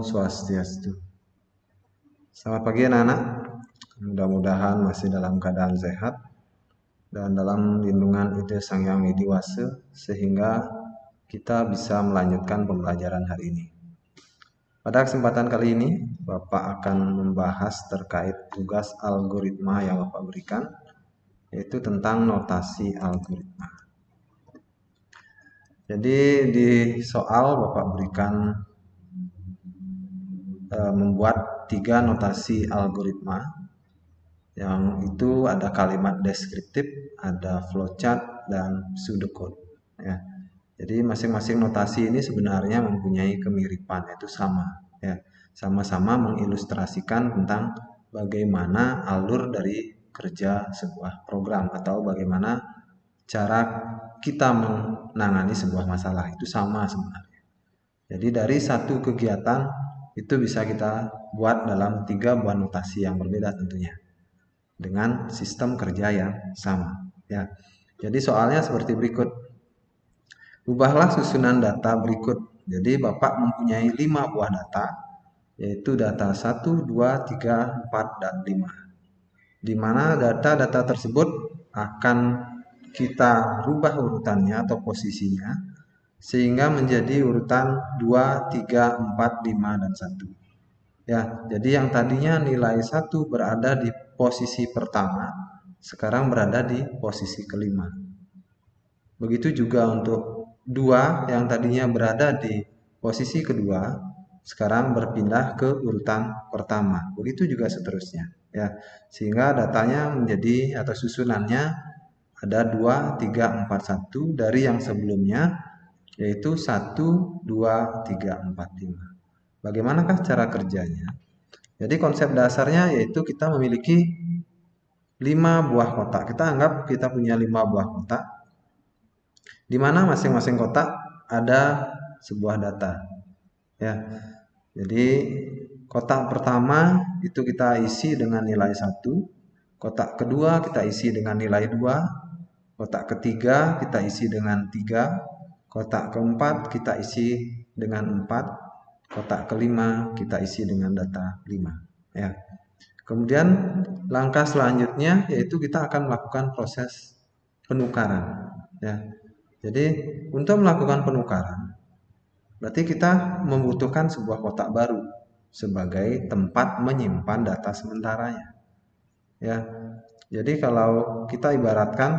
Swastiastu. Selamat pagi anak-anak. Mudah-mudahan masih dalam keadaan sehat dan dalam lindungan Ide Sang Hyang Widi Wase sehingga kita bisa melanjutkan pembelajaran hari ini. Pada kesempatan kali ini, Bapak akan membahas terkait tugas algoritma yang Bapak berikan, yaitu tentang notasi algoritma. Jadi di soal Bapak berikan membuat 3 notasi algoritma, yang itu ada kalimat deskriptif, ada flowchart, dan pseudocode. Ya. Jadi masing-masing notasi ini sebenarnya mempunyai kemiripan, yaitu sama. Ya. Sama-sama mengilustrasikan tentang bagaimana alur dari kerja sebuah program atau bagaimana cara kita menangani sebuah masalah, itu sama sebenarnya. Jadi dari satu kegiatan itu bisa kita buat dalam 3 buah notasi yang berbeda tentunya dengan sistem kerja yang sama. Ya. Jadi soalnya seperti berikut. Ubahlah susunan data berikut. Jadi Bapak mempunyai 5 buah data, yaitu data 1, 2, 3, 4, dan 5. Di mana data-data tersebut akan kita rubah urutannya atau posisinya sehingga menjadi urutan 2, 3, 4, 5, dan 1. Ya, jadi yang tadinya nilai 1 berada di posisi pertama, sekarang berada di posisi kelima. Begitu juga untuk 2 yang tadinya berada di posisi kedua, sekarang berpindah ke urutan pertama. Begitu juga seterusnya. Ya, sehingga datanya menjadi atau susunannya ada 2, 3, 4, 1 dari yang sebelumnya, yaitu 1, 2, 3, 4, 5. Bagaimanakah cara kerjanya? Jadi konsep dasarnya yaitu kita memiliki 5 buah kotak. Kita anggap kita punya 5 buah kotak, di mana masing-masing kotak ada sebuah data. Ya, jadi kotak pertama itu kita isi dengan nilai 1, kotak kedua kita isi dengan nilai 2, kotak ketiga kita isi dengan 3, kotak keempat kita isi dengan 4, kotak kelima kita isi dengan data 5. Ya. Kemudian langkah selanjutnya yaitu kita akan melakukan proses penukaran. Ya. Jadi untuk melakukan penukaran, berarti kita membutuhkan sebuah kotak baru sebagai tempat menyimpan data sementaranya. Ya. Jadi kalau kita ibaratkan,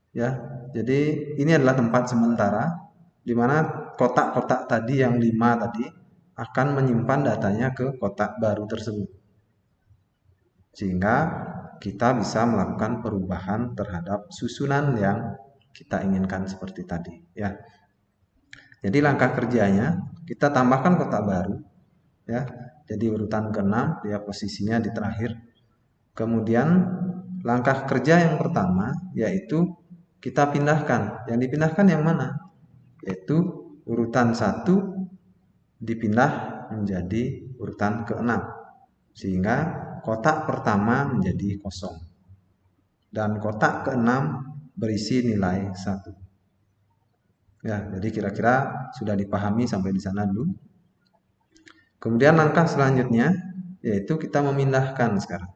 ya, jadi ini adalah tempat sementara di mana kotak-kotak tadi yang 5 tadi akan menyimpan datanya ke kotak baru tersebut. Sehingga kita bisa melakukan perubahan terhadap susunan yang kita inginkan seperti tadi. Ya. Jadi langkah kerjanya, kita tambahkan kotak baru. Ya. Jadi urutan ke-6, dia posisinya di terakhir. Kemudian langkah kerja yang pertama, yaitu kita pindahkan. Yang dipindahkan yang mana? Yaitu urutan 1 dipindah menjadi urutan ke-6, sehingga kotak pertama menjadi kosong dan kotak ke-6 berisi nilai 1. Ya, jadi kira-kira sudah dipahami sampai di sana dulu. Kemudian langkah selanjutnya yaitu kita memindahkan sekarang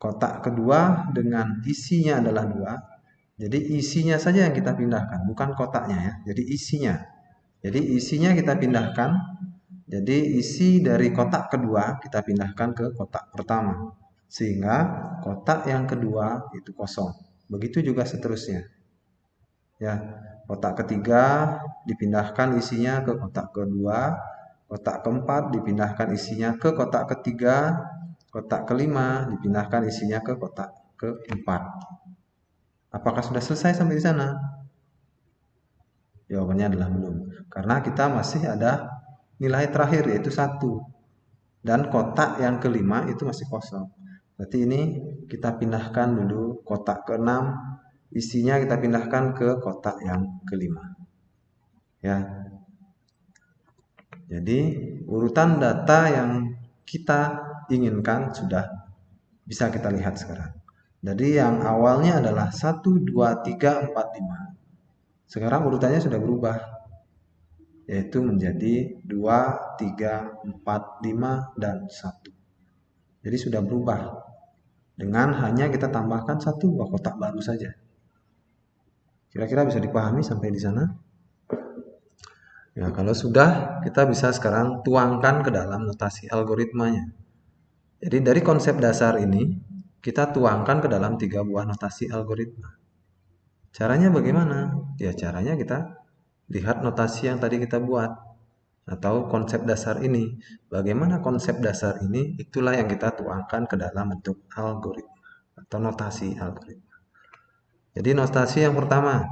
kotak kedua dengan isinya adalah 2. Jadi isinya saja yang kita pindahkan, bukan kotaknya ya. Jadi isinya. Jadi isinya kita pindahkan. Jadi isi dari kotak kedua kita pindahkan ke kotak pertama. Sehingga kotak yang kedua itu kosong. Begitu juga seterusnya. Ya, kotak ketiga dipindahkan isinya ke kotak kedua. Kotak keempat dipindahkan isinya ke kotak ketiga. Kotak kelima dipindahkan isinya ke kotak keempat. Apakah sudah selesai sampai di sana? Jawabannya adalah belum. Karena kita masih ada nilai terakhir yaitu 1. Dan kotak yang kelima itu masih kosong. Berarti ini kita pindahkan dulu kotak ke-6. Isinya kita pindahkan ke kotak yang kelima. Ya. Jadi urutan data yang kita inginkan sudah bisa kita lihat sekarang. Jadi yang awalnya adalah 1, 2, 3, 4, 5. Sekarang urutannya sudah berubah. yaitu menjadi 2, 3, 4, 5, dan 1. Jadi sudah berubah. Dengan hanya kita tambahkan satu buah kotak baru saja. Kira-kira bisa dipahami sampai di sana? Ya, kalau sudah, kita bisa sekarang tuangkan ke dalam notasi algoritmanya. Jadi dari konsep dasar ini, kita tuangkan ke dalam 3 buah notasi algoritma. Caranya bagaimana? Ya, caranya kita lihat notasi yang tadi kita buat. Atau konsep dasar ini. Bagaimana konsep dasar ini? Itulah yang kita tuangkan ke dalam bentuk algoritma. Atau notasi algoritma. Jadi notasi yang pertama,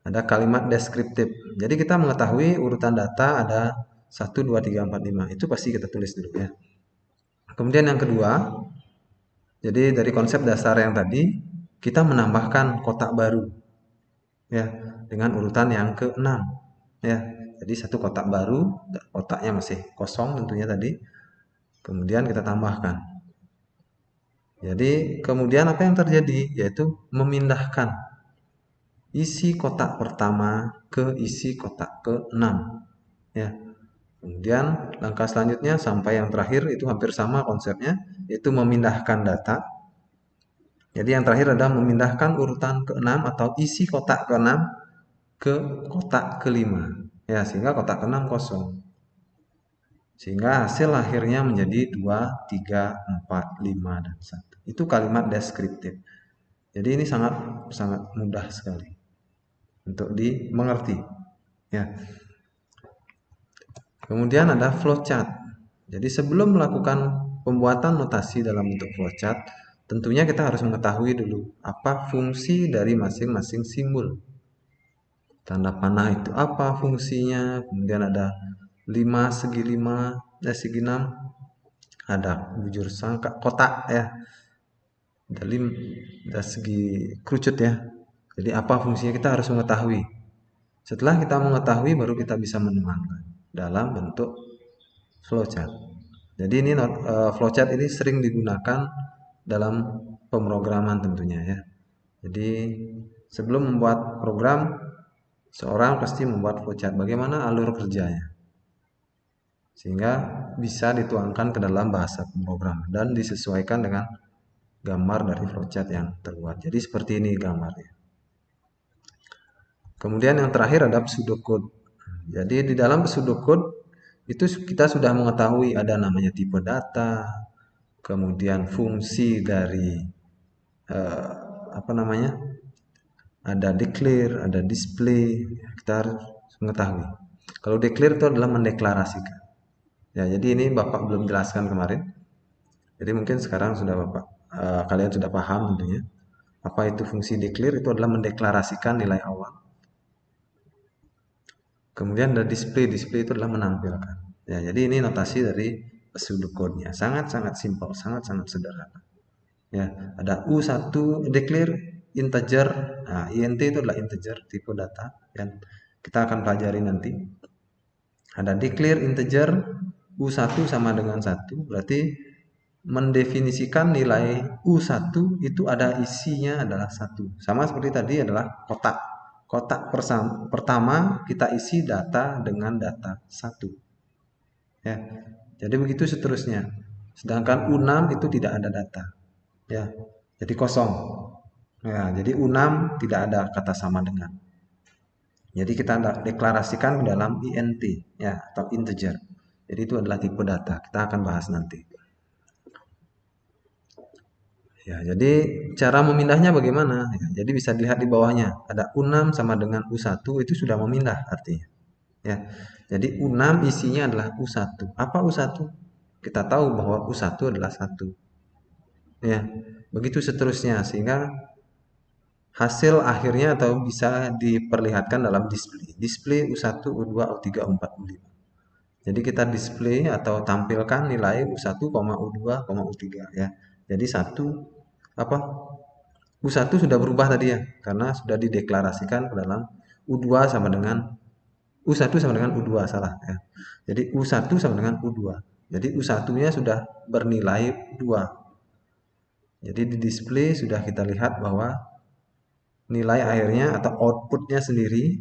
ada kalimat deskriptif. Jadi kita mengetahui urutan data ada 1, 2, 3, 4, 5. Itu pasti kita tulis dulu ya. Kemudian yang kedua, jadi dari konsep dasar yang tadi, kita menambahkan kotak baru. Ya, dengan urutan yang ke-6. Ya, jadi satu kotak baru, kotaknya masih kosong tentunya tadi. Kemudian kita tambahkan. Jadi kemudian apa yang terjadi? Yaitu memindahkan isi kotak pertama ke isi kotak ke-6. Ya. Kemudian langkah selanjutnya sampai yang terakhir itu hampir sama konsepnya, yaitu memindahkan data. Jadi yang terakhir adalah memindahkan urutan ke-6 atau isi kotak ke-6 ke kotak ke-5. Ya, sehingga kotak ke-6 kosong. Sehingga hasil akhirnya menjadi 2, 3, 4, 5, dan 1. Itu kalimat deskriptif. Jadi ini sangat mudah sekali untuk dimengerti. Ya. Kemudian ada flowchart. Jadi sebelum melakukan pembuatan notasi dalam bentuk flowchart, tentunya kita harus mengetahui dulu apa fungsi dari masing-masing simbol. Tanda panah itu apa fungsinya, kemudian ada 5, segi 5, segi 6, ada bujur sangka, kotak ya, ada segi kerucut ya. Jadi apa fungsinya kita harus mengetahui. Setelah kita mengetahui baru kita bisa menuangkan dalam bentuk flowchart. Jadi ini flowchart ini sering digunakan dalam pemrograman tentunya ya. Jadi sebelum membuat program, seorang pasti membuat flowchart bagaimana alur kerjanya. Sehingga bisa dituangkan ke dalam bahasa pemrograman dan disesuaikan dengan gambar dari flowchart yang terbuat. Jadi seperti ini gambarnya. Kemudian yang terakhir ada pseudocode. Jadi di dalam pseudocode itu kita sudah mengetahui ada namanya tipe data, kemudian fungsi dari ada declare, ada display. Kita harus mengetahui. Kalau declare itu adalah mendeklarasikan. Ya, jadi ini Bapak belum jelaskan kemarin. Jadi mungkin sekarang sudah kalian sudah paham tentunya. Apa itu fungsi declare? Itu adalah mendeklarasikan nilai awal. Kemudian ada display itu adalah menampilkan. Ya, jadi ini notasi dari pseudocode-nya. Sangat-sangat simpel, sangat-sangat sederhana. Ya, ada U1 declare integer. Nah, int itu adalah integer tipe data yang kita akan pelajari nanti. Ada declare integer U1 sama dengan 1, berarti mendefinisikan nilai U1 itu ada isinya adalah 1. Sama seperti tadi adalah kotak. Kotak pertama kita isi data dengan data 1. Ya. Jadi begitu seterusnya. Sedangkan U6 itu tidak ada data. Ya. Jadi kosong. Ya, jadi U6 tidak ada kata sama dengan. Jadi kita deklarasikan ke dalam int ya atau integer. Jadi itu adalah tipe data. Kita akan bahas nanti. Ya, jadi cara memindahnya bagaimana? Ya, jadi bisa dilihat di bawahnya. Ada U6 sama dengan U1 itu sudah memindah artinya. Ya. Jadi U6 isinya adalah U1. Apa U1? Kita tahu bahwa U1 adalah 1. Ya. Begitu seterusnya sehingga hasil akhirnya atau bisa diperlihatkan dalam display. Display U1, U2, U3, U4, U5. Jadi kita display atau tampilkan nilai U1, U2, U3 ya. Jadi U1 sudah berubah tadi ya karena sudah dideklarasikan ke dalam U2 sama dengan U1 sama dengan U2 salah ya. Jadi U1 sama dengan U2. Jadi U1-nya sudah bernilai 2. Jadi di display sudah kita lihat bahwa nilai akhirnya atau outputnya sendiri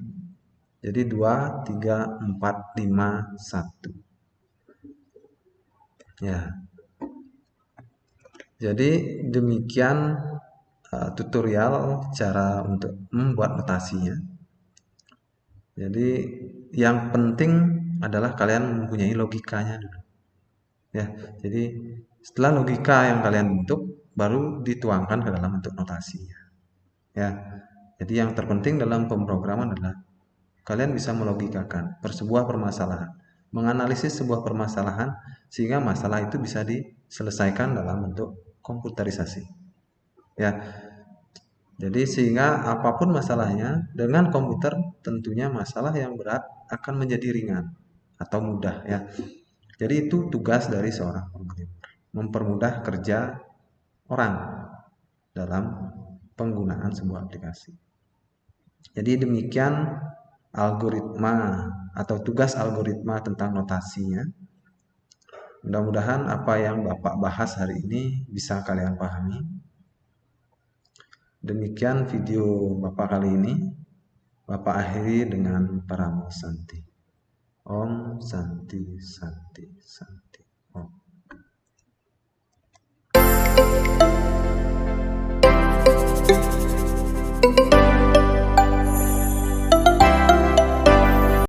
Jadi 2, 3, 4, 5, 1. Ya. Jadi demikian tutorial cara untuk membuat notasinya. Jadi yang penting adalah kalian mempunyai logikanya dulu. Ya, jadi setelah logika yang kalian bentuk baru dituangkan ke dalam bentuk notasinya. Ya. Jadi yang terpenting dalam pemrograman adalah kalian bisa melogikakan sebuah permasalahan, menganalisis sebuah permasalahan sehingga masalah itu bisa diselesaikan dalam bentuk komputerisasi. Ya. Jadi sehingga apapun masalahnya dengan komputer tentunya masalah yang berat akan menjadi ringan atau mudah ya. Jadi itu tugas dari seorang programmer, mempermudah kerja orang dalam penggunaan sebuah aplikasi. Jadi demikian algoritma atau tugas algoritma tentang notasinya. Mudah-mudahan apa yang Bapak bahas hari ini bisa kalian pahami. Demikian video Bapak kali ini. Bapak akhiri dengan Paramo Santi. Om Santi Santi Santi.